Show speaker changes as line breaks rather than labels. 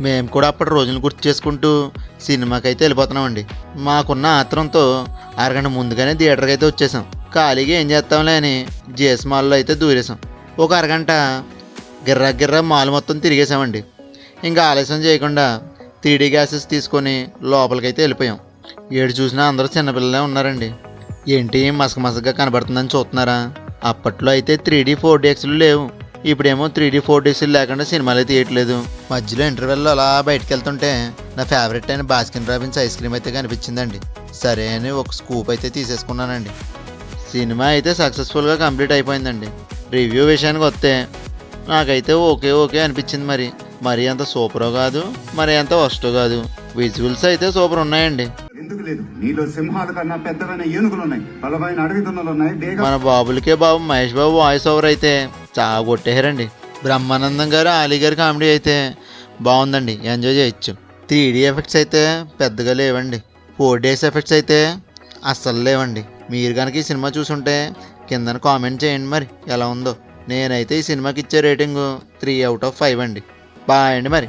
మేము కూడా అప్పటి రోజులు గుర్తు చేసుకుంటూ సినిమాకైతే వెళ్ళిపోతున్నామండి. మాకున్న ఆత్రంతో అరగంట ముందుగానే థియేటర్కి అయితే వచ్చేసాం. ఖాళీగా ఏం చేస్తాంలే అని జిఎస్ మాల్లో అయితే దూరేసాం. ఒక అరగంట గిర్రా మాల్ మొత్తం తిరిగేసామండి. ఇంకా ఆలస్యం చేయకుండా 3D గ్లాసెస్ తీసుకొని లోపలికైతే వెళ్ళిపోయాం. ఏడు చూసినా అందరూ చిన్నపిల్లలే ఉన్నారండి. ఏంటి మసకగా కనబడుతుందని చూస్తున్నారా? అప్పట్లో అయితే 3D 4DXలు లేవు. ఇప్పుడేమో 3D 4DXలు లేకుండా సినిమాలు అయితే తీయట్లేదు. మధ్యలో ఇంటర్వెల్లో అలా బయటకు వెళ్తుంటే నా ఫేవరెట్ అయిన బాస్కిన్ రాబిన్స్ ఐస్ క్రీమ్ అయితే కనిపించిందండి. సరే అని ఒక స్కూప్ అయితే తీసేసుకున్నానండి. సినిమా అయితే సక్సెస్ఫుల్గా కంప్లీట్ అయిపోయిందండి. రివ్యూ విషయానికి వస్తే నాకైతే ఓకే అనిపించింది. మరి అంత సూపరో కాదు, మరి అంత వస్టో కాదు. విజువల్స్ అయితే సూపర్ ఉన్నాయండి.
ఎందుకు లేదు, నీలో సింహాల కన్నా పెద్దవైన ఏనుగులు ఉన్నాయి, బలమైన అడవి దున్నలు ఉన్నాయి.
మన బాబులకే బాబు మహేష్ బాబు వాయిస్ ఓవర్ అయితే చాలా కొట్టేశారండి. బ్రహ్మానందం గారు అలీ గారి కామెడీ అయితే బాగుందండి, ఎంజాయ్ చేయొచ్చు. 3D ఎఫెక్ట్స్ అయితే పెద్దగా లేవండి. 4DX ఎఫెక్ట్స్ అయితే అస్సలు లేవండి. మీరు కనుక ఈ సినిమా చూసుంటే కిందన కామెంట్ చేయండి మరి ఎలా ఉందో. నేనైతే ఈ సినిమాకి ఇచ్చే రేటింగు 3/5 అండి. బాయ్ అండి మరి.